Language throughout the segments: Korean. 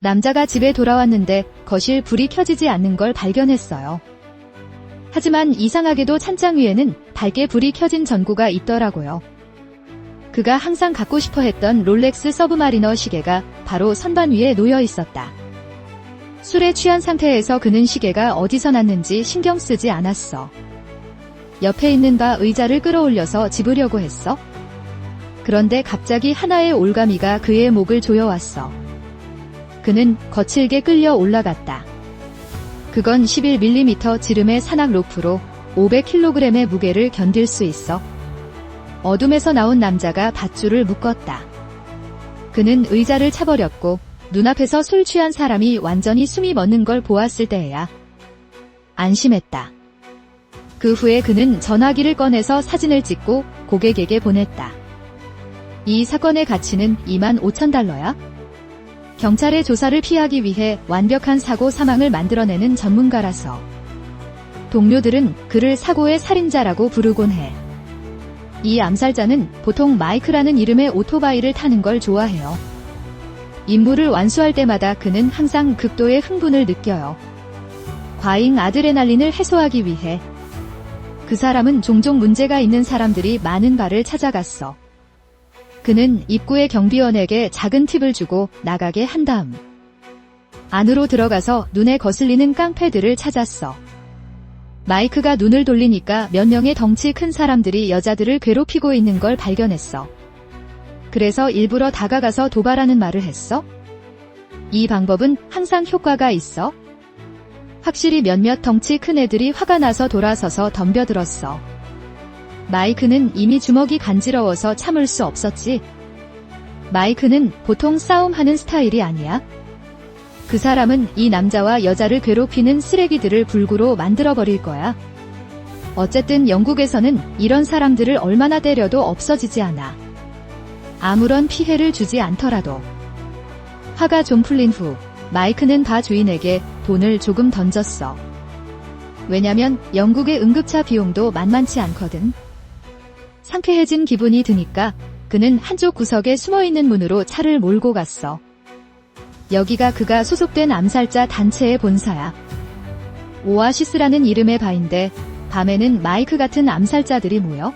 남자가 집에 돌아왔는데 거실 불이 켜지지 않는 걸 발견했어요. 하지만 이상하게도 찬장 위에는 밝게 불이 켜진 전구가 있더라고요. 그가 항상 갖고 싶어 했던 롤렉스 서브마리너 시계가 바로 선반 위에 놓여 있었다. 술에 취한 상태에서 그는 시계가 어디서 났는지 신경 쓰지 않았어. 옆에 있는 바 의자를 끌어올려서 집으려고 했어. 그런데 갑자기 하나의 올가미가 그의 목을 조여왔어. 그는 거칠게 끌려 올라갔다. 그건 11mm 지름의 산악 로프로 500kg의 무게를 견딜 수 있어. 어둠에서 나온 남자가 밧줄을 묶었다. 그는 의자를 차버렸고 눈앞에서 술 취한 사람이 완전히 숨이 멎는 걸 보았을 때에야 안심했다. 그 후에 그는 전화기를 꺼내서 사진을 찍고 고객에게 보냈다. 이 사건의 가치는 $25,000야? 경찰의 조사를 피하기 위해 완벽한 사고 사망을 만들어내는 전문가라서 동료들은 그를 사고의 살인자라고 부르곤 해. 이 암살자는 보통 마이크라는 이름의 오토바이를 타는 걸 좋아해요. 임무를 완수할 때마다 그는 항상 극도의 흥분을 느껴요. 과잉 아드레날린을 해소하기 위해. 그 사람은 종종 문제가 있는 사람들이 많은 바를 찾아갔어. 그는 입구의 경비원에게 작은 팁을 주고 나가게 한 다음 안으로 들어가서 눈에 거슬리는 깡패들을 찾았어. 마이크가 눈을 돌리니까 몇 명의 덩치 큰 사람들이 여자들을 괴롭히고 있는 걸 발견했어. 그래서 일부러 다가가서 도발하는 말을 했어? 이 방법은 항상 효과가 있어? 확실히 몇몇 덩치 큰 애들이 화가 나서 돌아서서 덤벼들었어. 마이크는 이미 주먹이 간지러워서 참을 수 없었지. 마이크는 보통 싸움하는 스타일이 아니야. 그 사람은 이 남자와 여자를 괴롭히는 쓰레기들을 불구로 만들어버릴 거야. 어쨌든 영국에서는 이런 사람들을 얼마나 때려도 없어지지 않아. 아무런 피해를 주지 않더라도. 화가 좀 풀린 후 마이크는 바 주인에게 돈을 조금 던졌어. 왜냐면 영국의 응급차 비용도 만만치 않거든. 상쾌해진 기분이 드니까 그는 한쪽 구석에 숨어있는 문으로 차를 몰고 갔어. 여기가 그가 소속된 암살자 단체의 본사야. 오아시스라는 이름의 바인데 밤에는 마이크 같은 암살자들이 모여.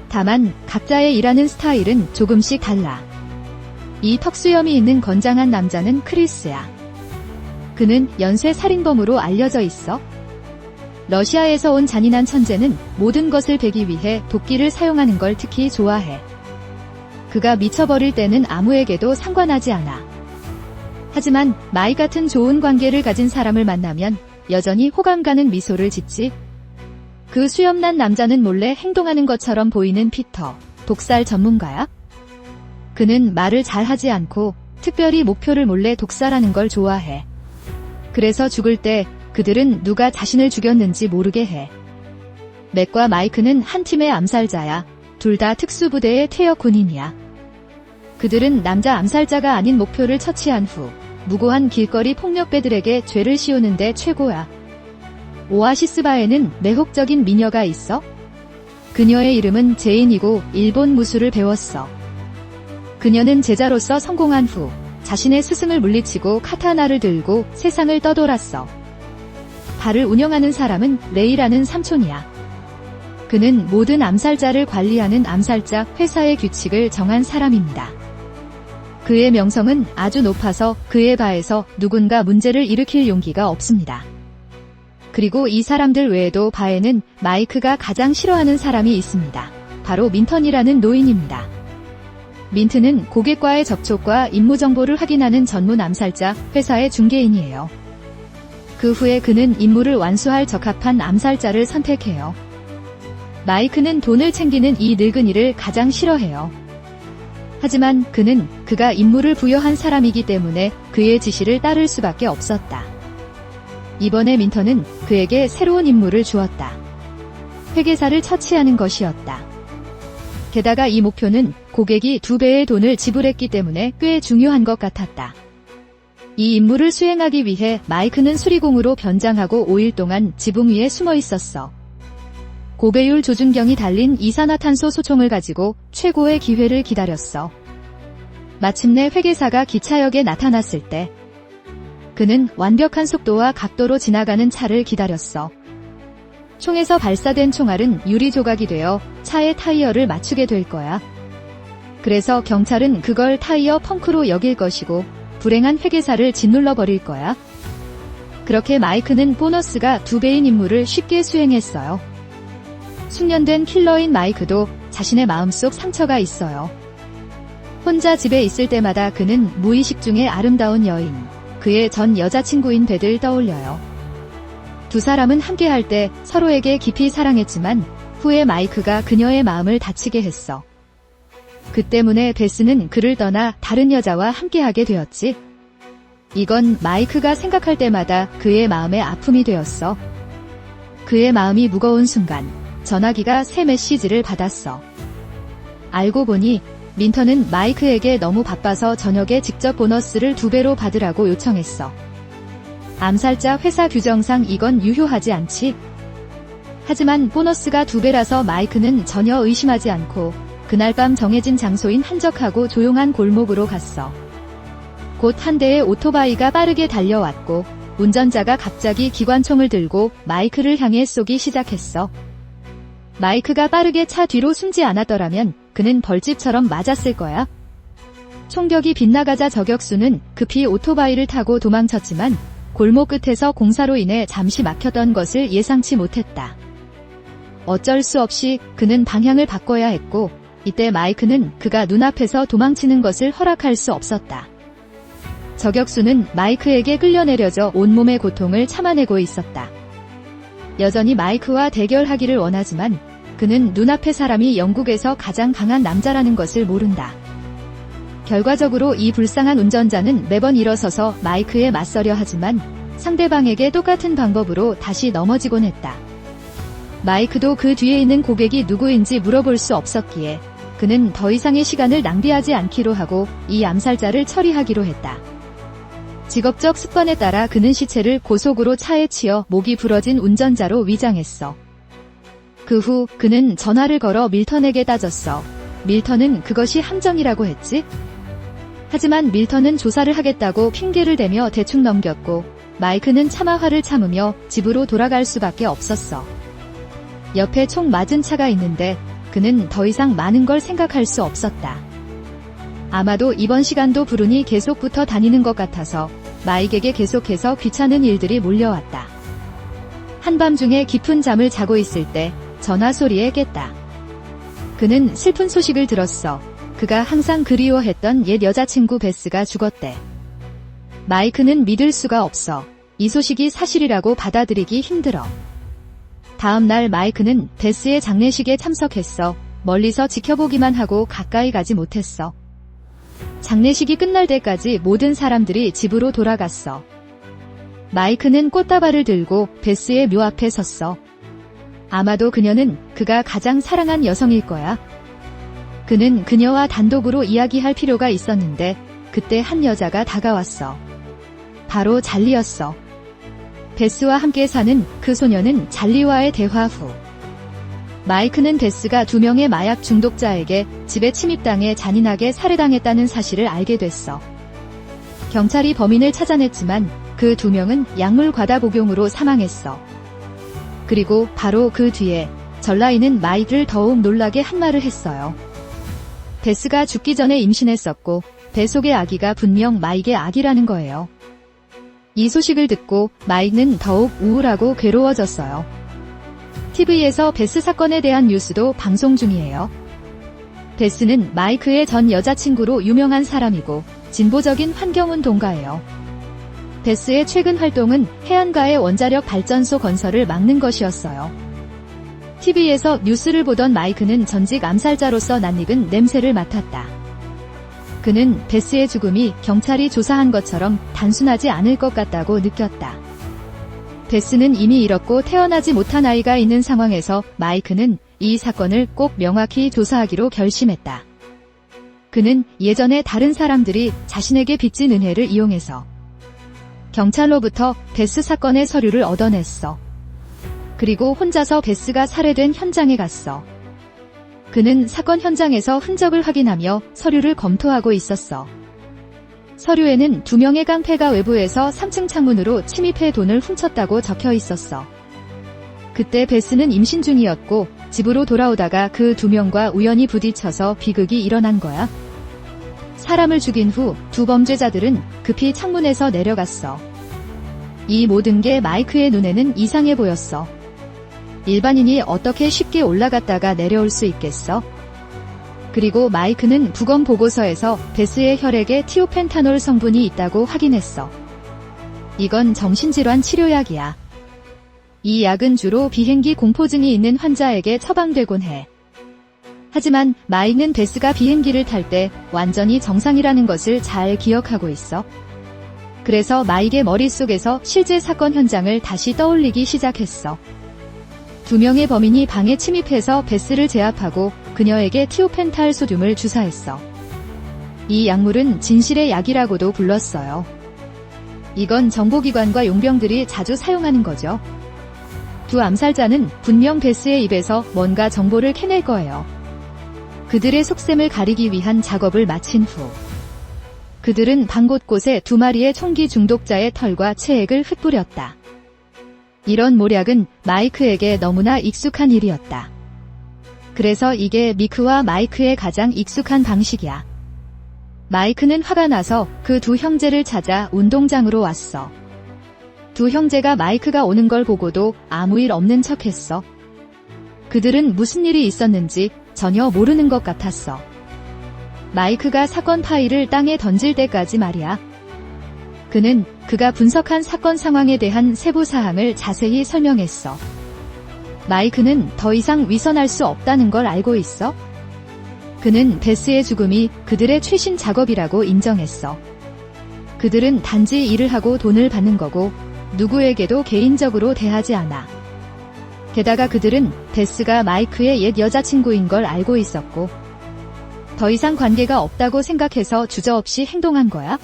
다만 각자의 일하는 스타일은 조금씩 달라. 이 턱수염이 있는 건장한 남자는 크리스야. 그는 연쇄 살인범으로 알려져 있어. 러시아에서 온 잔인한 천재는 모든 것을 베기 위해 도끼를 사용하는 걸 특히 좋아해. 그가 미쳐버릴 때는 아무에게도 상관하지 않아. 하지만 마이 같은 좋은 관계를 가진 사람을 만나면 여전히 호감 가는 미소를 짓지. 그 수염난 남자는 몰래 행동하는 것처럼 보이는 피터, 독살 전문가야? 그는 말을 잘하지 않고 특별히 목표를 몰래 독살하는 걸 좋아해. 그래서 죽을 때 그들은 누가 자신을 죽였는지 모르게 해. 맥과 마이크는 한 팀의 암살자야. 둘 다 특수부대의 퇴역 군인이야. 그들은 남자 암살자가 아닌 목표를 처치한 후 무고한 길거리 폭력배들에게 죄를 씌우는데 최고야. 오아시스 바에는 매혹적인 미녀가 있어. 그녀의 이름은 제인이고 일본 무술을 배웠어. 그녀는 제자로서 성공한 후 자신의 스승을 물리치고 카타나를 들고 세상을 떠돌았어. 바를 운영하는 사람은 레이라는 삼촌이야. 그는 모든 암살자를 관리하는 암살자 회사의 규칙을 정한 사람입니다. 그의 명성은 아주 높아서 그의 바에서 누군가 문제를 일으킬 용기가 없습니다. 그리고 이 사람들 외에도 바에는 마이크가 가장 싫어하는 사람이 있습니다. 바로 민턴이라는 노인입니다. 민트는 고객과의 접촉과 임무 정보를 확인하는 전문 암살자 회사의 중개인이에요. 그 후에 그는 임무를 완수할 적합한 암살자를 선택해요. 마이크는 돈을 챙기는 이 늙은이를 가장 싫어해요. 하지만 그는 그가 임무를 부여한 사람이기 때문에 그의 지시를 따를 수밖에 없었다. 이번에 민턴은 그에게 새로운 임무를 주었다. 회계사를 처치하는 것이었다. 게다가 이 목표는 고객이 2배의 돈을 지불했기 때문에 꽤 중요한 것 같았다. 이 임무를 수행하기 위해 마이크는 수리공으로 변장하고 5일 동안 지붕 위에 숨어 있었어. 고배율 조준경이 달린 이산화탄소 소총을 가지고 최고의 기회를 기다렸어. 마침내 회계사가 기차역에 나타났을 때 그는 완벽한 속도와 각도로 지나가는 차를 기다렸어. 총에서 발사된 총알은 유리 조각이 되어 차의 타이어를 맞추게 될 거야. 그래서 경찰은 그걸 타이어 펑크로 여길 것이고 불행한 회계사를 짓눌러 버릴 거야. 그렇게 마이크는 보너스가 2배인 임무를 쉽게 수행했어요. 숙련된 킬러인 마이크도 자신의 마음속 상처가 있어요. 혼자 집에 있을 때마다 그는 무의식 중에 아름다운 여인, 그의 전 여자친구인 벳을 떠올려요. 두 사람은 함께할 때 서로에게 깊이 사랑했지만 후에 마이크가 그녀의 마음을 다치게 했어. 그 때문에 베스는 그를 떠나 다른 여자와 함께하게 되었지. 이건 마이크가 생각할 때마다 그의 마음의 아픔이 되었어. 그의 마음이 무거운 순간 전화기가 새 메시지를 받았어. 알고 보니 민턴은 마이크에게 너무 바빠서 저녁에 직접 보너스를 2배로 받으라고 요청했어. 암살자 회사 규정상 이건 유효하지 않지. 하지만 보너스가 2배라서 마이크는 전혀 의심하지 않고 그날 밤 정해진 장소인 한적하고 조용한 골목으로 갔어. 곧 한 대의 오토바이가 빠르게 달려왔고 운전자가 갑자기 기관총을 들고 마이크를 향해 쏘기 시작했어. 마이크가 빠르게 차 뒤로 숨지 않았더라면 그는 벌집처럼 맞았을 거야. 총격이 빗나가자 저격수는 급히 오토바이를 타고 도망쳤지만 골목 끝에서 공사로 인해 잠시 막혔던 것을 예상치 못했다. 어쩔 수 없이 그는 방향을 바꿔야 했고 이때 마이크는 그가 눈앞에서 도망치는 것을 허락할 수 없었다. 저격수는 마이크에게 끌려내려져 온몸의 고통을 참아내고 있었다. 여전히 마이크와 대결하기를 원하지만 그는 눈앞의 사람이 영국에서 가장 강한 남자라는 것을 모른다. 결과적으로 이 불쌍한 운전자는 매번 일어서서 마이크에 맞서려 하지만 상대방에게 똑같은 방법으로 다시 넘어지곤 했다. 마이크도 그 뒤에 있는 고객이 누구인지 물어볼 수 없었기에 그는 더 이상의 시간을 낭비하지 않기로 하고 이 암살자를 처리하기로 했다. 직업적 습관에 따라 그는 시체를 고속으로 차에 치어 목이 부러진 운전자로 위장했어. 그 후 그는 전화를 걸어 밀턴에게 따졌어. 밀턴은 그것이 함정이라고 했지? 하지만 밀턴은 조사를 하겠다고 핑계를 대며 대충 넘겼고 마이크는 차마 화를 참으며 집으로 돌아갈 수밖에 없었어. 옆에 총 맞은 차가 있는데 그는 더 이상 많은 걸 생각할 수 없었다. 아마도 이번 시간도 불운이 계속 붙어 다니는 것 같아서 마이크에게 계속해서 귀찮은 일들이 몰려왔다. 한밤중에 깊은 잠을 자고 있을 때 전화 소리에 깼다. 그는 슬픈 소식을 들었어. 그가 항상 그리워했던 옛 여자친구 베스가 죽었대. 마이크는 믿을 수가 없어. 이 소식이 사실이라고 받아들이기 힘들어. 다음 날 마이크는 베스의 장례식에 참석했어. 멀리서 지켜보기만 하고 가까이 가지 못했어. 장례식이 끝날 때까지 모든 사람들이 집으로 돌아갔어. 마이크는 꽃다발을 들고 베스의 묘 앞에 섰어. 아마도 그녀는 그가 가장 사랑한 여성일 거야. 그는 그녀와 단독으로 이야기할 필요가 있었는데 그때 한 여자가 다가왔어. 바로 잘리였어. 베스와 함께 사는 그 소녀는 잘리와의 대화 후 마이크는 베스가 2명의 마약 중독자에게 집에 침입당해 잔인하게 살해당했다는 사실을 알게 됐어. 경찰이 범인을 찾아냈지만 그 2명은 약물 과다 복용으로 사망했어. 그리고 바로 그 뒤에 전라인은 마이크를 더욱 놀라게 한 말을 했어요. 베스가 죽기 전에 임신했었고 배 속의 아기가 분명 마이크의 아기라는 거예요. 이 소식을 듣고 마이크는 더욱 우울하고 괴로워졌어요. TV에서 베스 사건에 대한 뉴스도 방송 중이에요. 베스는 마이크의 전 여자친구로 유명한 사람이고 진보적인 환경운동가예요. 베스의 최근 활동은 해안가의 원자력 발전소 건설을 막는 것이었어요. TV에서 뉴스를 보던 마이크는 전직 암살자로서 낯익은 냄새를 맡았다. 그는 베스의 죽음이 경찰이 조사한 것처럼 단순하지 않을 것 같다고 느꼈다. 베스는 이미 잃었고 태어나지 못한 아이가 있는 상황에서 마이크는 이 사건을 꼭 명확히 조사하기로 결심했다. 그는 예전에 다른 사람들이 자신에게 빚진 은혜를 이용해서 경찰로부터 베스 사건의 서류를 얻어냈어. 그리고 혼자서 베스가 살해된 현장에 갔어. 그는 사건 현장에서 흔적을 확인하며 서류를 검토하고 있었어. 서류에는 2명의 깡패가 외부에서 3층 창문으로 침입해 돈을 훔쳤다고 적혀 있었어. 그때 베스는 임신 중이었고 집으로 돌아오다가 그 2명과 우연히 부딪혀서 비극이 일어난 거야. 사람을 죽인 후 2 범죄자들은 급히 창문에서 내려갔어. 이 모든 게 마이크의 눈에는 이상해 보였어. 일반인이 어떻게 쉽게 올라갔다가 내려올 수 있겠어? 그리고 마이크는 부검 보고서에서 베스의 혈액에 티오펜타놀 성분이 있다고 확인했어. 이건 정신질환 치료약이야. 이 약은 주로 비행기 공포증이 있는 환자에게 처방되곤 해. 하지만 마이크는 베스가 비행기를 탈 때 완전히 정상이라는 것을 잘 기억하고 있어. 그래서 마이크의 머릿속에서 실제 사건 현장을 다시 떠올리기 시작했어. 2명의 범인이 방에 침입해서 베스를 제압하고 그녀에게 티오펜탈 소듐을 주사했어. 이 약물은 진실의 약이라고도 불렀어요. 이건 정보기관과 용병들이 자주 사용하는 거죠. 2 암살자는 분명 베스의 입에서 뭔가 정보를 캐낼 거예요. 그들의 속셈을 가리기 위한 작업을 마친 후 그들은 방 곳곳에 2마리의 총기 중독자의 털과 체액을 흩뿌렸다. 이런 모략은 마이크에게 너무나 익숙한 일이었다. 그래서 이게 미크와 마이크의 가장 익숙한 방식이야. 마이크는 화가 나서 그 2 형제를 찾아 운동장으로 왔어. 2 형제가 마이크가 오는 걸 보고도 아무 일 없는 척했어. 그들은 무슨 일이 있었는지 전혀 모르는 것 같았어. 마이크가 사건 파일을 땅에 던질 때까지 말이야. 그는 그가 분석한 사건 상황에 대한 세부 사항을 자세히 설명했어. 마이크는 더 이상 위선할 수 없다는 걸 알고 있어. 그는 베스의 죽음이 그들의 최신 작업이라고 인정했어. 그들은 단지 일을 하고 돈을 받는 거고 누구에게도 개인적으로 대하지 않아. 게다가 그들은 베스가 마이크의 옛 여자친구인 걸 알고 있었고 더 이상 관계가 없다고 생각해서 주저없이 행동한 거야.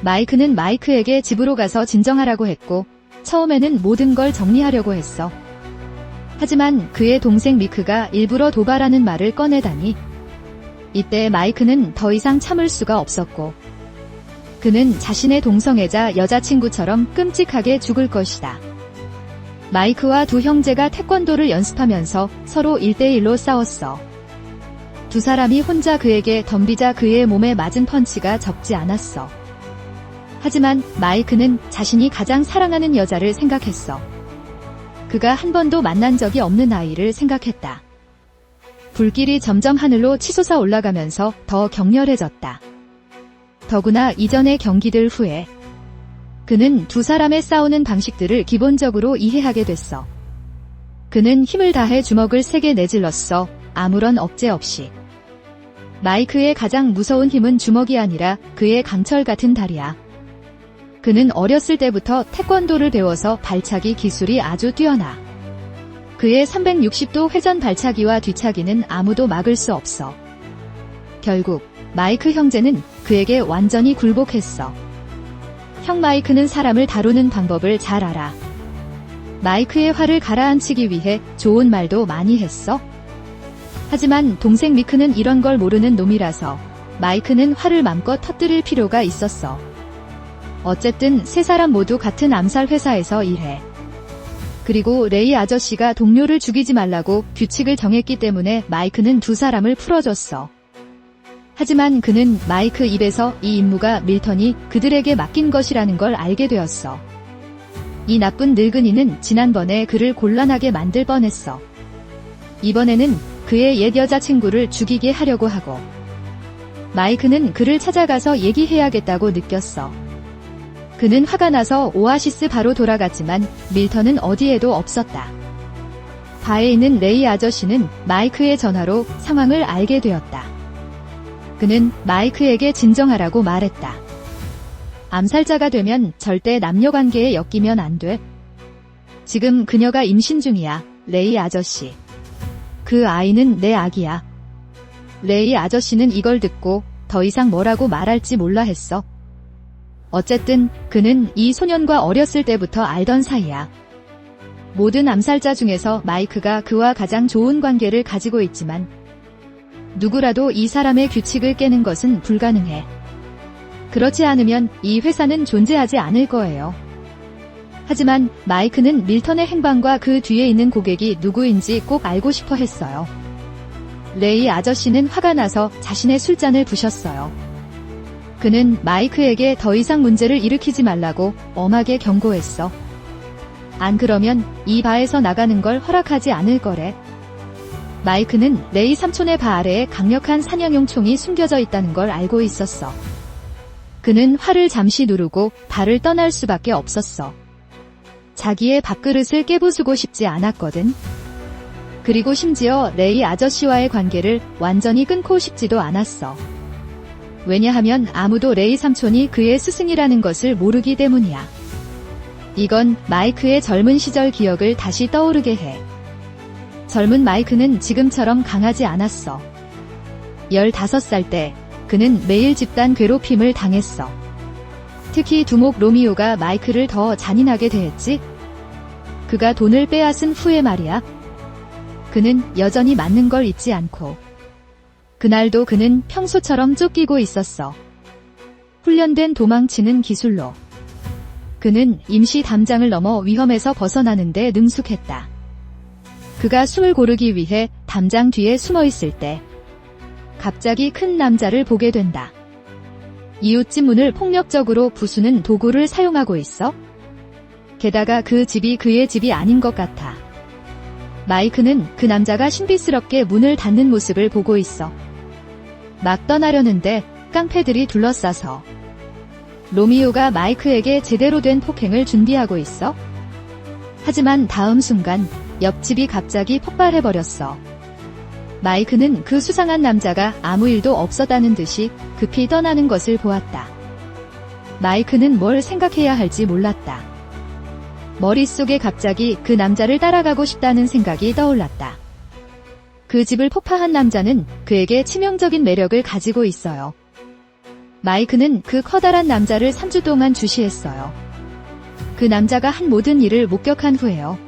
마이크는 마이크에게 집으로 가서 진정하라고 했고 처음에는 모든 걸 정리하려고 했어. 하지만 그의 동생 미크가 일부러 도발하는 말을 꺼내다니 이때 마이크는 더 이상 참을 수가 없었고 그는 자신의 동성애자 여자친구처럼 끔찍하게 죽을 것이다. 마이크와 2 형제가 태권도를 연습하면서 서로 1대1로 싸웠어. 2 사람이 혼자 그에게 덤비자 그의 몸에 맞은 펀치가 적지 않았어. 하지만 마이크는 자신이 가장 사랑하는 여자를 생각했어. 그가 한 번도 만난 적이 없는 아이를 생각했다. 불길이 점점 하늘로 치솟아 올라가면서 더 격렬해졌다. 더구나 이전의 경기들 후에 그는 2 사람의 싸우는 방식들을 기본적으로 이해하게 됐어. 그는 힘을 다해 주먹을 세게 내질렀어. 아무런 억제 없이. 마이크의 가장 무서운 힘은 주먹이 아니라 그의 강철 같은 다리야. 그는 어렸을 때부터 태권도를 배워서 발차기 기술이 아주 뛰어나. 그의 360도 회전 발차기와 뒤차기는 아무도 막을 수 없어. 결국 마이크 형제는 그에게 완전히 굴복했어. 형 마이크는 사람을 다루는 방법을 잘 알아. 마이크의 화를 가라앉히기 위해 좋은 말도 많이 했어. 하지만 동생 미크는 이런 걸 모르는 놈이라서 마이크는 화를 맘껏 터뜨릴 필요가 있었어. 어쨌든 3 사람 모두 같은 암살 회사에서 일해. 그리고 레이 아저씨가 동료를 죽이지 말라고 규칙을 정했기 때문에 마이크는 2 사람을 풀어줬어. 하지만 그는 마이크 입에서 이 임무가 밀턴이 그들에게 맡긴 것이라는 걸 알게 되었어. 이 나쁜 늙은이는 지난번에 그를 곤란하게 만들 뻔했어. 이번에는 그의 옛 여자친구를 죽이게 하려고 하고 마이크는 그를 찾아가서 얘기해야겠다고 느꼈어. 그는 화가 나서 오아시스 바로 돌아갔지만 밀턴은 어디에도 없었다. 바에 있는 레이 아저씨는 마이크의 전화로 상황을 알게 되었다. 그는 마이크에게 진정하라고 말했다. 암살자가 되면 절대 남녀관계에 엮이면 안 돼. 지금 그녀가 임신 중이야, 레이 아저씨. 그 아이는 내 아기야. 레이 아저씨는 이걸 듣고 더 이상 뭐라고 말할지 몰라 했어. 어쨌든 그는 이 소년과 어렸을 때부터 알던 사이야. 모든 암살자 중에서 마이크가 그와 가장 좋은 관계를 가지고 있지만 누구라도 이 사람의 규칙을 깨는 것은 불가능해. 그렇지 않으면 이 회사는 존재하지 않을 거예요. 하지만 마이크는 밀턴의 행방과 그 뒤에 있는 고객이 누구인지 꼭 알고 싶어 했어요. 레이 아저씨는 화가 나서 자신의 술잔을 부셨어요. 그는 마이크에게 더 이상 문제를 일으키지 말라고 엄하게 경고했어. 안 그러면 이 바에서 나가는 걸 허락하지 않을 거래. 마이크는 레이 삼촌의 바 아래에 강력한 사냥용 총이 숨겨져 있다는 걸 알고 있었어. 그는 화를 잠시 누르고 바를 떠날 수밖에 없었어. 자기의 밥그릇을 깨부수고 싶지 않았거든. 그리고 심지어 레이 아저씨와의 관계를 완전히 끊고 싶지도 않았어. 왜냐하면 아무도 레이 삼촌이 그의 스승이라는 것을 모르기 때문이야. 이건 마이크의 젊은 시절 기억을 다시 떠오르게 해. 젊은 마이크는 지금처럼 강하지 않았어. 15살 때 그는 매일 집단 괴롭힘을 당했어. 특히 두목 로미오가 마이크를 더 잔인하게 대했지. 그가 돈을 빼앗은 후에 말이야. 그는 여전히 맞는 걸 잊지 않고. 그날도 그는 평소처럼 쫓기고 있었어. 훈련된 도망치는 기술로. 그는 임시 담장을 넘어 위험에서 벗어나는데 능숙했다. 그가 숨을 고르기 위해 담장 뒤에 숨어 있을 때 갑자기 큰 남자를 보게 된다. 이웃집 문을 폭력적으로 부수는 도구를 사용하고 있어. 게다가 그 집이 그의 집이 아닌 것 같아. 마이크는 그 남자가 신비스럽게 문을 닫는 모습을 보고 있어. 막 떠나려는데 깡패들이 둘러싸서. 로미오가 마이크에게 제대로 된 폭행을 준비하고 있어. 하지만 다음 순간 옆집이 갑자기 폭발해버렸어. 마이크는 그 수상한 남자가 아무 일도 없었다는 듯이 급히 떠나는 것을 보았다. 마이크는 뭘 생각해야 할지 몰랐다. 머릿속에 갑자기 그 남자를 따라가고 싶다는 생각이 떠올랐다. 그 집을 폭파한 남자는 그에게 치명적인 매력을 가지고 있어요. 마이크는 그 커다란 남자를 3주 동안 주시했어요. 그 남자가 한 모든 일을 목격한 후에요.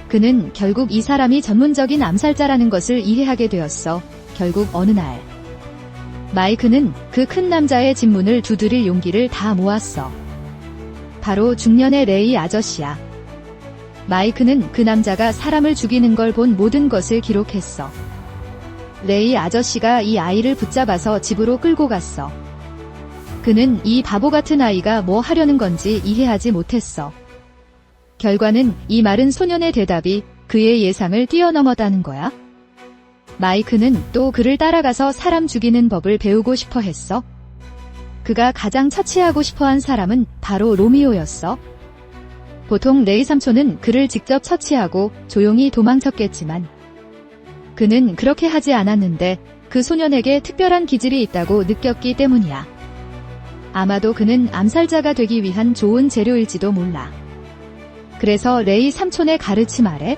그는 결국 이 사람이 전문적인 암살자라는 것을 이해하게 되었어. 결국 어느 날 마이크는 그 큰 남자의 집 문을 두드릴 용기를 다 모았어. 바로 중년의 레이 아저씨야. 마이크는 그 남자가 사람을 죽이는 걸 본 모든 것을 기록했어. 레이 아저씨가 이 아이를 붙잡아서 집으로 끌고 갔어. 그는 이 바보 같은 아이가 뭐 하려는 건지 이해하지 못했어. 결과는 이 마른 소년의 대답이 그의 예상을 뛰어넘었다는 거야. 마이크는 또 그를 따라가서 사람 죽이는 법을 배우고 싶어 했어. 그가 가장 처치하고 싶어한 사람은 바로 로미오였어. 보통 레이 삼촌은 그를 직접 처치하고 조용히 도망쳤겠지만 그는 그렇게 하지 않았는데 그 소년에게 특별한 기질이 있다고 느꼈기 때문이야. 아마도 그는 암살자가 되기 위한 좋은 재료일지도 몰라. 그래서 레이 삼촌의 가르침 아래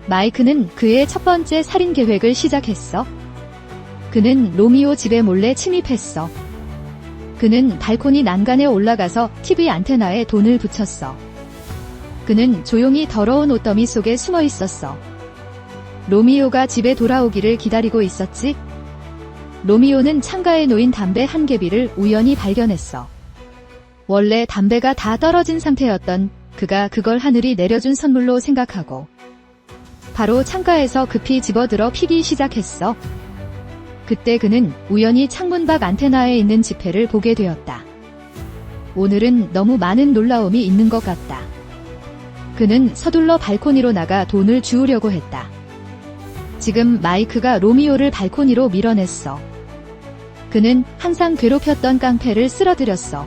마이크는 그의 첫 번째 살인 계획을 시작했어. 그는 로미오 집에 몰래 침입했어. 그는 발코니 난간에 올라가서 TV 안테나에 돈을 붙였어. 그는 조용히 더러운 옷더미 속에 숨어 있었어. 로미오가 집에 돌아오기를 기다리고 있었지. 로미오는 창가에 놓인 담배 한 개비를 우연히 발견했어. 원래 담배가 다 떨어진 상태였던 그가 그걸 하늘이 내려준 선물로 생각하고 바로 창가에서 급히 집어들어 피기 시작했어. 그때 그는 우연히 창문 밖 안테나에 있는 지폐를 보게 되었다. 오늘은 너무 많은 놀라움이 있는 것 같다. 그는 서둘러 발코니로 나가 돈을 주우려고 했다. 지금 마이크가 로미오를 발코니로 밀어냈어. 그는 항상 괴롭혔던 깡패를 쓰러뜨렸어.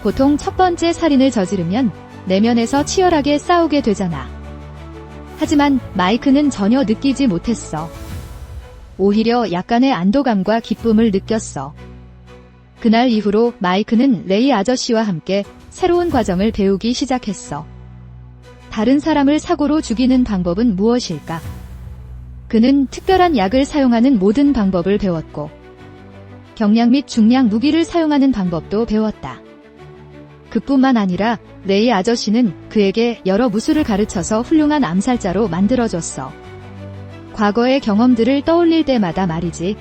보통 첫 번째 살인을 저지르면 내면에서 치열하게 싸우게 되잖아. 하지만 마이크는 전혀 느끼지 못했어. 오히려 약간의 안도감과 기쁨을 느꼈어. 그날 이후로 마이크는 레이 아저씨와 함께 새로운 과정을 배우기 시작했어. 다른 사람을 사고로 죽이는 방법은 무엇일까? 그는 특별한 약을 사용하는 모든 방법을 배웠고 경량 및 중량 무기를 사용하는 방법도 배웠다. 그뿐만 아니라 레이 아저씨는 그에게 여러 무술을 가르쳐서 훌륭한 암살자로 만들어줬어. 과거의 경험들을 떠올릴 때마다 말이지.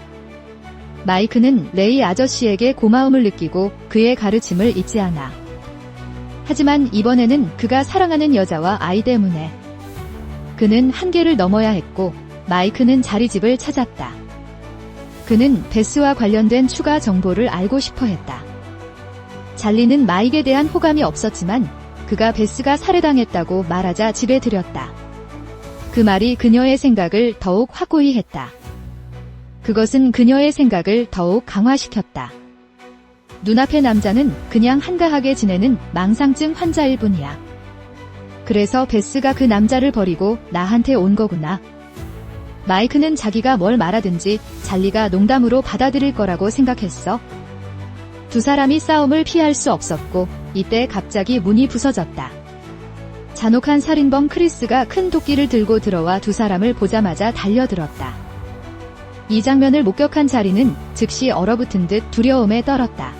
마이크는 레이 아저씨에게 고마움을 느끼고 그의 가르침을 잊지 않아. 하지만 이번에는 그가 사랑하는 여자와 아이 때문에 그는 한계를 넘어야 했고 마이크는 자리집을 찾았다. 그는 베스와 관련된 추가 정보를 알고 싶어 했다. 잘리는 마이크에 대한 호감이 없었지만 그가 베스가 살해당했다고 말하자 집에 들였다. 그 말이 그녀의 생각을 더욱 확고히 했다. 그것은 그녀의 생각을 더욱 강화시켰다. 눈앞의 남자는 그냥 한가하게 지내는 망상증 환자일 뿐이야. 그래서 베스가 그 남자를 버리고 나한테 온 거구나. 마이크는 자기가 뭘 말하든지 잘리가 농담으로 받아들일 거라고 생각했어. 두 사람이 싸움을 피할 수 없었고 이때 갑자기 문이 부서졌다. 잔혹한 살인범 크리스가 큰 도끼를 들고 들어와 두 사람을 보자마자 달려들었다. 이 장면을 목격한 자리는 즉시 얼어붙은 듯 두려움에 떨었다.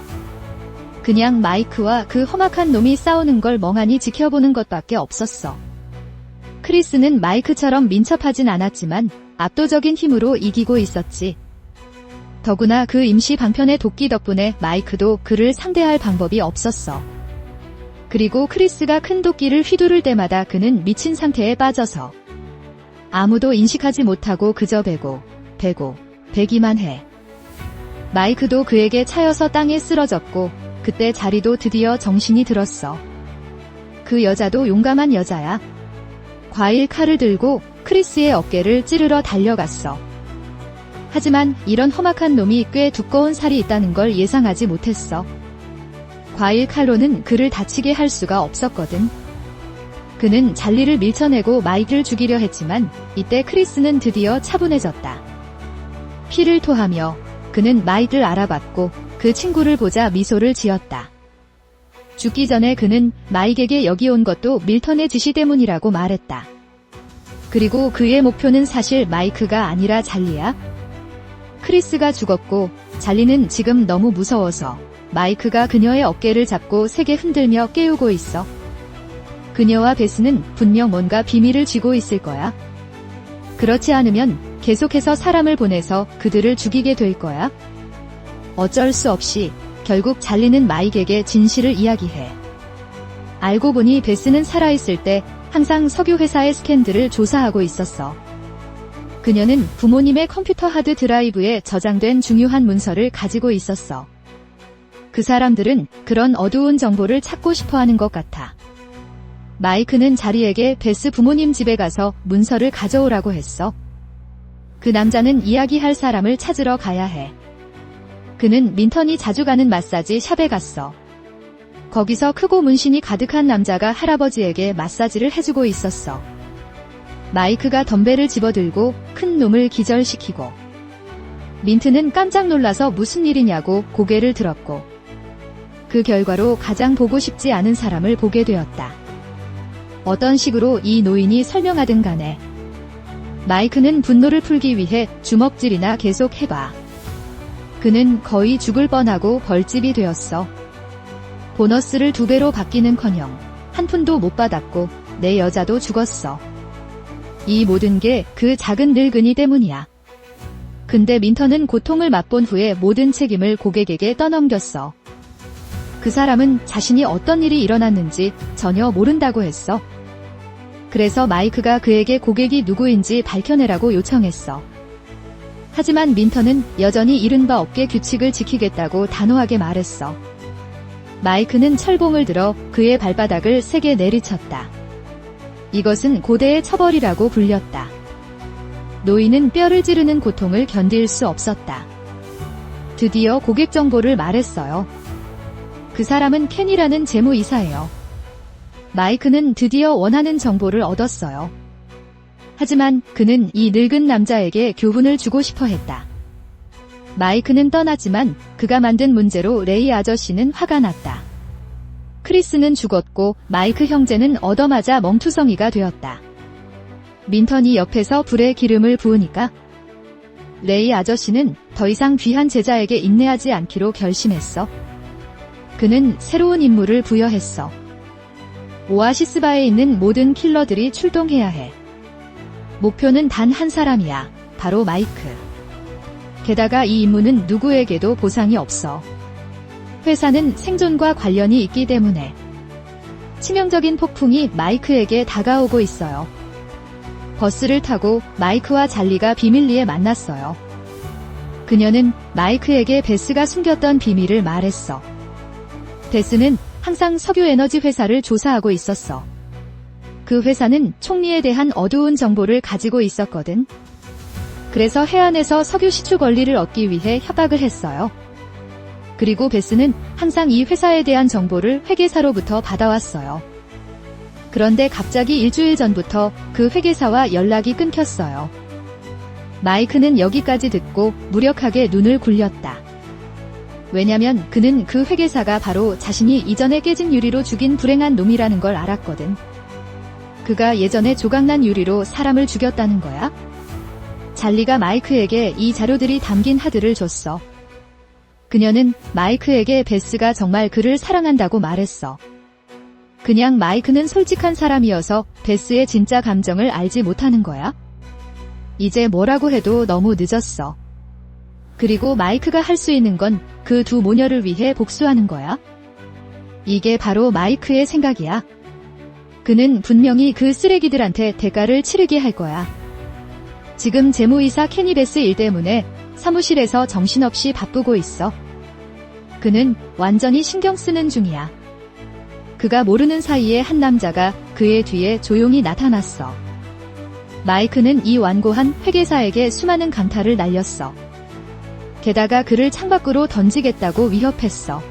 그냥 마이크와 그 험악한 놈이 싸우는 걸 멍하니 지켜보는 것밖에 없었어. 크리스는 마이크처럼 민첩하진 않았지만 압도적인 힘으로 이기고 있었지. 더구나 그 임시 방편의 도끼 덕분에 마이크도 그를 상대할 방법이 없었어. 그리고 크리스가 큰 도끼를 휘두를 때마다 그는 미친 상태에 빠져서 아무도 인식하지 못하고 그저 베기만 해. 마이크도 그에게 차여서 땅에 쓰러졌고 그때 자리도 드디어 정신이 들었어. 그 여자도 용감한 여자야. 과일 칼을 들고 크리스의 어깨를 찌르러 달려갔어. 하지만 이런 험악한 놈이 꽤 두꺼운 살이 있다는 걸 예상하지 못했어. 과일 칼로는 그를 다치게 할 수가 없었거든. 그는 잘리를 밀쳐내고 마이크를 죽이려 했지만 이때 크리스는 드디어 차분해졌다. 피를 토하며 그는 마이크를 알아봤고 그 친구를 보자 미소를 지었다. 죽기 전에 그는 마이크에게 여기 온 것도 밀턴의 지시 때문이라고 말했다. 그리고 그의 목표는 사실 마이크가 아니라 잘리야. 크리스가 죽었고 잘리는 지금 너무 무서워서 마이크가 그녀의 어깨를 잡고 세게 흔들며 깨우고 있어. 그녀와 베스는 분명 뭔가 비밀을 쥐고 있을 거야. 그렇지 않으면 계속해서 사람을 보내서 그들을 죽이게 될 거야. 어쩔 수 없이 결국 잘리는 마이크에게 진실을 이야기해. 알고 보니 베스는 살아있을 때 항상 석유회사의 스캔들을 조사하고 있었어. 그녀는 부모님의 컴퓨터 하드 드라이브에 저장된 중요한 문서를 가지고 있었어. 그 사람들은 그런 어두운 정보를 찾고 싶어하는 것 같아. 마이크는 자리에게 베스 부모님 집에 가서 문서를 가져오라고 했어. 그 남자는 이야기할 사람을 찾으러 가야 해. 그는 민턴이 자주 가는 마사지 샵에 갔어. 거기서 크고 문신이 가득한 남자가 할아버지에게 마사지를 해주고 있었어. 마이크가 덤벨을 집어들고 큰 놈을 기절시키고 민트는 깜짝 놀라서 무슨 일이냐고 고개를 들었고 그 결과로 가장 보고 싶지 않은 사람을 보게 되었다. 어떤 식으로 이 노인이 설명하든 간에 마이크는 분노를 풀기 위해 주먹질이나 계속 해봐. 그는 거의 죽을 뻔하고 벌집이 되었어. 보너스를 2배로 받기는커녕 한 푼도 못 받았고 내 여자도 죽었어. 이 모든 게 그 작은 늙은이 때문이야. 근데 민턴은 고통을 맛본 후에 모든 책임을 고객에게 떠넘겼어. 그 사람은 자신이 어떤 일이 일어났는지 전혀 모른다고 했어. 그래서 마이크가 그에게 고객이 누구인지 밝혀내라고 요청했어. 하지만 민턴은 여전히 이른 바 없게 규칙을 지키겠다고 단호하게 말했어. 마이크는 철봉을 들어 그의 발바닥을 세게 내리쳤다. 이것은 고대의 처벌이라고 불렸다. 노인은 뼈를 찌르는 고통을 견딜 수 없었다. 드디어 고객 정보를 말했어요. 그 사람은 켄이라는 재무이사예요. 마이크는 드디어 원하는 정보를 얻었어요. 하지만 그는 이 늙은 남자에게 교훈을 주고 싶어 했다. 마이크는 떠났지만 그가 만든 문제로 레이 아저씨는 화가 났다. 크리스는 죽었고 마이크 형제는 얻어맞아 멍투성이가 되었다. 민턴이 옆에서 불에 기름을 부으니까 레이 아저씨는 더 이상 귀한 제자에게 인내하지 않기로 결심했어. 그는 새로운 임무를 부여했어. 오아시스바에 있는 모든 킬러들이 출동해야 해. 목표는 단 한 사람이야. 바로 마이크. 게다가 이 임무는 누구에게도 보상이 없어. 회사는 생존과 관련이 있기 때문에. 치명적인 폭풍이 마이크에게 다가오고 있어요. 버스를 타고 마이크와 잘리가 비밀리에 만났어요. 그녀는 마이크에게 베스가 숨겼던 비밀을 말했어. 베스는 항상 석유에너지 회사를 조사하고 있었어. 그 회사는 총리에 대한 어두운 정보를 가지고 있었거든. 그래서 해안에서 석유 시추 권리를 얻기 위해 협박을 했어요. 그리고 베스는 항상 이 회사에 대한 정보를 회계사로부터 받아왔어요. 그런데 갑자기 일주일 전부터 그 회계사와 연락이 끊겼어요. 마이크는 여기까지 듣고 무력하게 눈을 굴렸다. 왜냐면 그는 그 회계사가 바로 자신이 이전에 깨진 유리로 죽인 불행한 놈이라는 걸 알았거든. 그가 예전에 조각난 유리로 사람을 죽였다는 거야? 잘리가 마이크에게 이 자료들이 담긴 하드를 줬어. 그녀는 마이크에게 베스가 정말 그를 사랑한다고 말했어. 그냥 마이크는 솔직한 사람이어서 베스의 진짜 감정을 알지 못하는 거야? 이제 뭐라고 해도 너무 늦었어. 그리고 마이크가 할 수 있는 건 그 두 모녀를 위해 복수하는 거야? 이게 바로 마이크의 생각이야. 그는 분명히 그 쓰레기들한테 대가를 치르게 할 거야. 지금 재무이사 케니 베스 일 때문에 사무실에서 정신없이 바쁘고 있어. 그는 완전히 신경 쓰는 중이야. 그가 모르는 사이에 한 남자가 그의 뒤에 조용히 나타났어. 마이크는 이 완고한 회계사에게 수많은 강탈을 날렸어. 게다가 그를 창밖으로 던지겠다고 위협했어.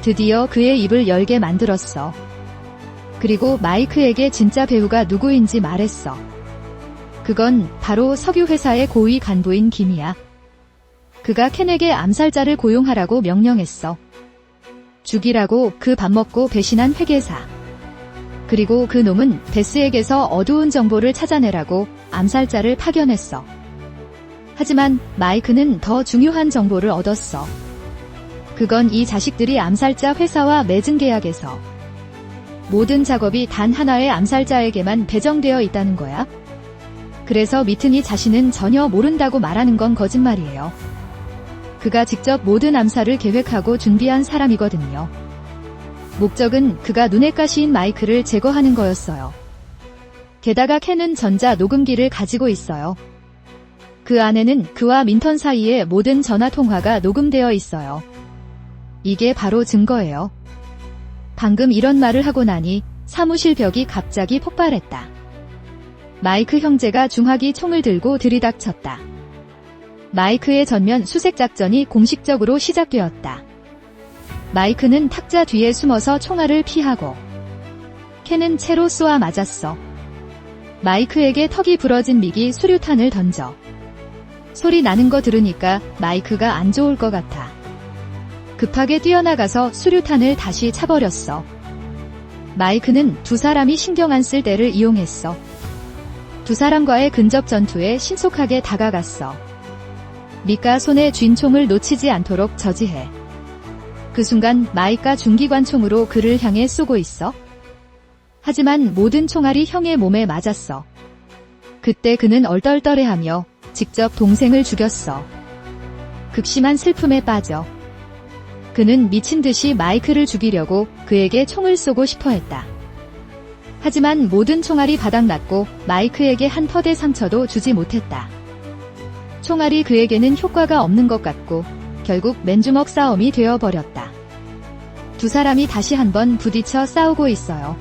드디어 그의 입을 열게 만들었어. 그리고 마이크에게 진짜 배우가 누구인지 말했어. 그건 바로 석유회사의 고위 간부인 김이야. 그가 켄에게 암살자를 고용하라고 명령했어. 죽이라고 그 밥 먹고 배신한 회계사. 그리고 그 놈은 베스에게서 어두운 정보를 찾아내라고 암살자를 파견했어. 하지만 마이크는 더 중요한 정보를 얻었어. 그건 이 자식들이 암살자 회사와 맺은 계약에서 모든 작업이 단 하나의 암살자에게만 배정되어 있다는 거야. 그래서 미튼이 자신은 전혀 모른다고 말하는 건 거짓말이에요. 그가 직접 모든 암살을 계획하고 준비한 사람이거든요. 목적은 그가 눈에 가시인 마이크를 제거하는 거였어요. 게다가 켄은 전자 녹음기를 가지고 있어요. 그 안에는 그와 민턴 사이의 모든 전화 통화가 녹음되어 있어요. 이게 바로 증거예요. 방금 이런 말을 하고 나니 사무실 벽이 갑자기 폭발했다. 마이크 형제가 중화기 총을 들고 들이닥쳤다. 마이크의 전면 수색 작전이 공식적으로 시작되었다. 마이크는 탁자 뒤에 숨어서 총알을 피하고 켄은 채로 쏘아 맞았어. 마이크에게 턱이 부러진 미기 수류탄을 던져. 소리 나는 거 들으니까 마이크가 안 좋을 것 같아. 급하게 뛰어나가서 수류탄을 다시 차버렸어. 마이크는 두 사람이 신경 안 쓸 때를 이용했어. 두 사람과의 근접 전투에 신속하게 다가갔어. 미카 손에 쥔 총을 놓치지 않도록 저지해. 그 순간 마이카 중기관총으로 그를 향해 쏘고 있어. 하지만 모든 총알이 형의 몸에 맞았어. 그때 그는 얼떨떨해하며 직접 동생을 죽였어. 극심한 슬픔에 빠져. 그는 미친 듯이 마이크를 죽이려고 그에게 총을 쏘고 싶어 했다. 하지만 모든 총알이 바닥났고 마이크에게 한 터대 상처도 주지 못했다. 총알이 그에게는 효과가 없는 것 같고 결국 맨주먹 싸움이 되어버렸다. 두 사람이 다시 한번 부딪혀 싸우고 있어요.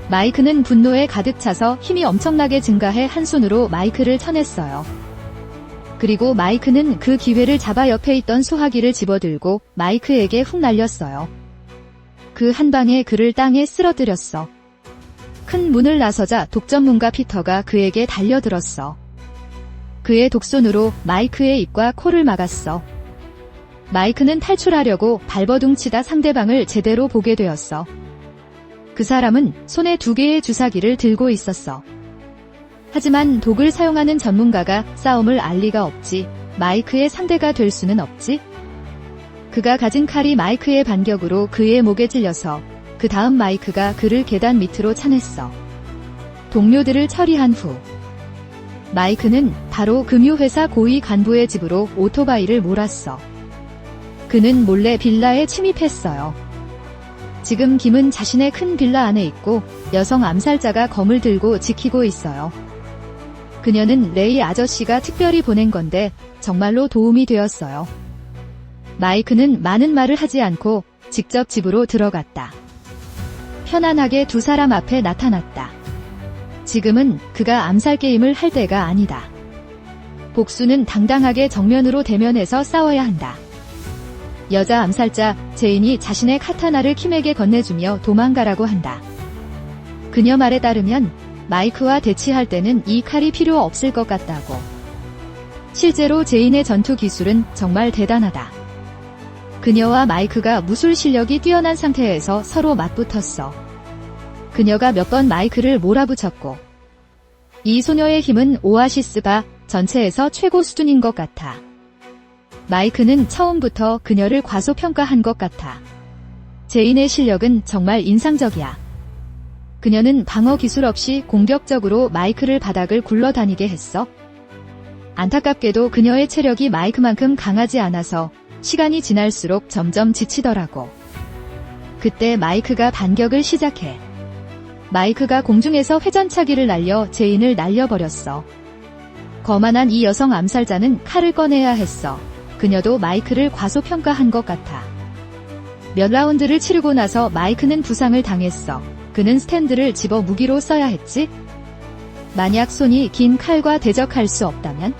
마이크는 분노에 가득 차서 힘이 엄청나게 증가해 한 손으로 마이크를 쳐냈어요. 그리고 마이크는 그 기회를 잡아 옆에 있던 소화기를 집어들고 마이크에게 훅 날렸어요. 그 한 방에 그를 땅에 쓰러뜨렸어. 큰 문을 나서자 독전문가 피터가 그에게 달려들었어. 그의 독손으로 마이크의 입과 코를 막았어. 마이크는 탈출하려고 발버둥치다 상대방을 제대로 보게 되었어. 그 사람은 손에 2개의 주사기를 들고 있었어. 하지만 독을 사용하는 전문가가 싸움을 알 리가 없지. 마이크의 상대가 될 수는 없지. 그가 가진 칼이 마이크의 반격으로 그의 목에 찔려서 그 다음 마이크가 그를 계단 밑으로 차냈어. 동료들을 처리한 후 마이크는 바로 금유회사 고위 간부의 집으로 오토바이를 몰았어. 그는 몰래 빌라에 침입했어요. 지금 김은 자신의 큰 빌라 안에 있고 여성 암살자가 검을 들고 지키고 있어요. 그녀는 레이 아저씨가 특별히 보낸 건데 정말로 도움이 되었어요. 마이크는 많은 말을 하지 않고 직접 집으로 들어갔다. 편안하게 두 사람 앞에 나타났다. 지금은 그가 암살 게임을 할 때가 아니다. 복수는 당당하게 정면으로 대면해서 싸워야 한다. 여자 암살자 제인이 자신의 카타나를 킴에게 건네주며 도망가라고 한다. 그녀 말에 따르면 마이크와 대치할 때는 이 칼이 필요 없을 것 같다고. 실제로 제인의 전투 기술은 정말 대단하다. 그녀와 마이크가 무술 실력이 뛰어난 상태에서 서로 맞붙었어. 그녀가 몇 번 마이크를 몰아붙였고 이 소녀의 힘은 오아시스 바 전체에서 최고 수준인 것 같아. 마이크는 처음부터 그녀를 과소평가한 것 같아. 제인의 실력은 정말 인상적이야. 그녀는 방어 기술 없이 공격적으로 마이크를 바닥을 굴러다니게 했어. 안타깝게도 그녀의 체력이 마이크만큼 강하지 않아서 시간이 지날수록 점점 지치더라고. 그때 마이크가 반격을 시작해. 마이크가 공중에서 회전차기를 날려 제인을 날려버렸어. 거만한 이 여성 암살자는 칼을 꺼내야 했어. 그녀도 마이크를 과소평가한 것 같아. 몇 라운드를 치르고 나서 마이크는 부상을 당했어. 그는 스탠드를 집어 무기로 써야 했지? 만약 손이 긴 칼과 대적할 수 없다면?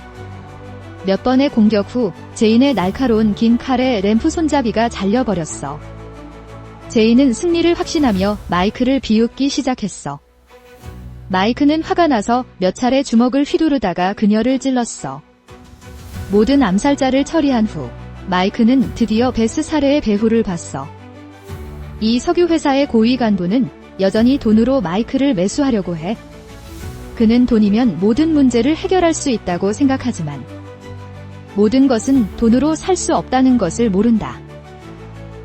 몇 번의 공격 후 제인의 날카로운 긴 칼에 램프 손잡이가 잘려버렸어. 제인은 승리를 확신하며 마이크를 비웃기 시작했어. 마이크는 화가 나서 몇 차례 주먹을 휘두르다가 그녀를 찔렀어. 모든 암살자를 처리한 후 마이크는 드디어 베스 사례의 배후를 봤어. 이 석유회사의 고위 간부는 여전히 돈으로 마이크를 매수하려고 해. 그는 돈이면 모든 문제를 해결할 수 있다고 생각하지만 모든 것은 돈으로 살 수 없다는 것을 모른다.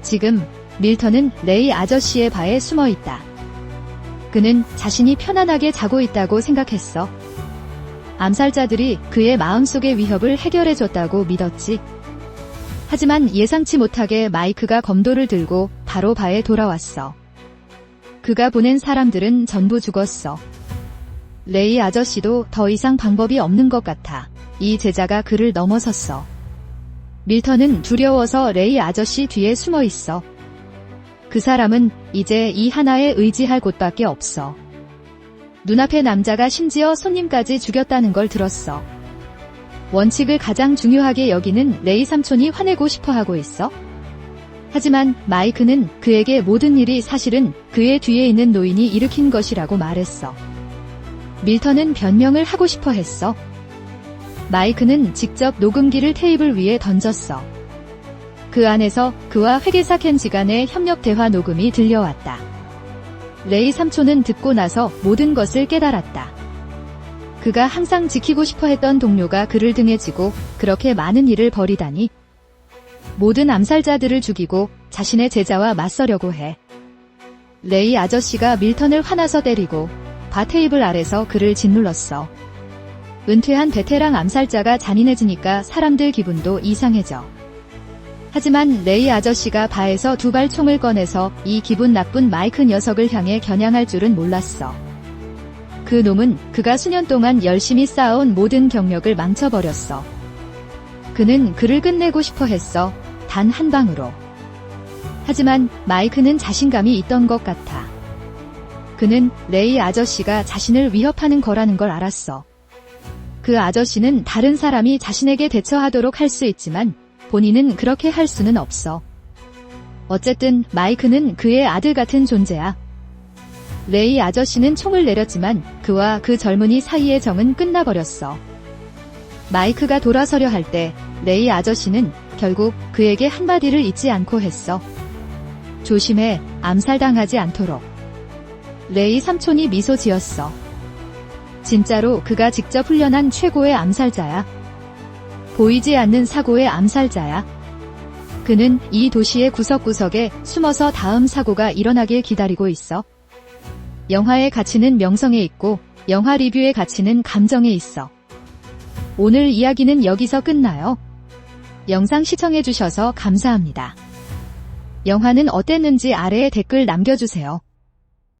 지금 밀턴은 레이 아저씨의 바에 숨어 있다. 그는 자신이 편안하게 자고 있다고 생각했어. 암살자들이 그의 마음속의 위협을 해결해줬다고 믿었지. 하지만 예상치 못하게 마이크가 검도를 들고 바로 바에 돌아왔어. 그가 보낸 사람들은 전부 죽었어. 레이 아저씨도 더 이상 방법이 없는 것 같아. 이 제자가 그를 넘어섰어. 밀턴은 두려워서 레이 아저씨 뒤에 숨어 있어. 그 사람은 이제 이 하나에 의지할 곳밖에 없어. 눈앞의 남자가 심지어 손님까지 죽였다는 걸 들었어. 원칙을 가장 중요하게 여기는 레이 삼촌이 화내고 싶어 하고 있어. 하지만 마이크는 그에게 모든 일이 사실은 그의 뒤에 있는 노인이 일으킨 것이라고 말했어. 밀턴은 변명을 하고 싶어 했어. 마이크는 직접 녹음기를 테이블 위에 던졌어. 그 안에서 그와 회계사 켄지간의 협력 대화 녹음이 들려왔다. 레이 삼촌은 듣고 나서 모든 것을 깨달았다. 그가 항상 지키고 싶어 했던 동료가 그를 등에 지고 그렇게 많은 일을 벌이다니. 모든 암살자들을 죽이고 자신의 제자와 맞서려고 해. 레이 아저씨가 밀턴을 화나서 때리고 바 테이블 아래서 그를 짓눌렀어. 은퇴한 베테랑 암살자가 잔인해지니까 사람들 기분도 이상해져. 하지만 레이 아저씨가 바에서 두 발 총을 꺼내서 이 기분 나쁜 마이크 녀석을 향해 겨냥할 줄은 몰랐어. 그 놈은 그가 수년 동안 열심히 쌓아온 모든 경력을 망쳐버렸어. 그는 그를 끝내고 싶어 했어. 단 한 방으로. 하지만 마이크는 자신감이 있던 것 같아. 그는 레이 아저씨가 자신을 위협하는 거라는 걸 알았어. 그 아저씨는 다른 사람이 자신에게 대처하도록 할 수 있지만 본인은 그렇게 할 수는 없어. 어쨌든 마이크는 그의 아들 같은 존재야. 레이 아저씨는 총을 내렸지만 그와 그 젊은이 사이의 정은 끝나버렸어. 마이크가 돌아서려 할 때 레이 아저씨는 결국 그에게 한마디를 잊지 않고 했어. 조심해, 암살당하지 않도록. 레이 삼촌이 미소 지었어. 진짜로 그가 직접 훈련한 최고의 암살자야. 보이지 않는 사고의 암살자야. 그는 이 도시의 구석구석에 숨어서 다음 사고가 일어나길 기다리고 있어. 영화의 가치는 명성에 있고 영화 리뷰의 가치는 감정에 있어. 오늘 이야기는 여기서 끝나요. 영상 시청해주셔서 감사합니다. 영화는 어땠는지 아래에 댓글 남겨주세요.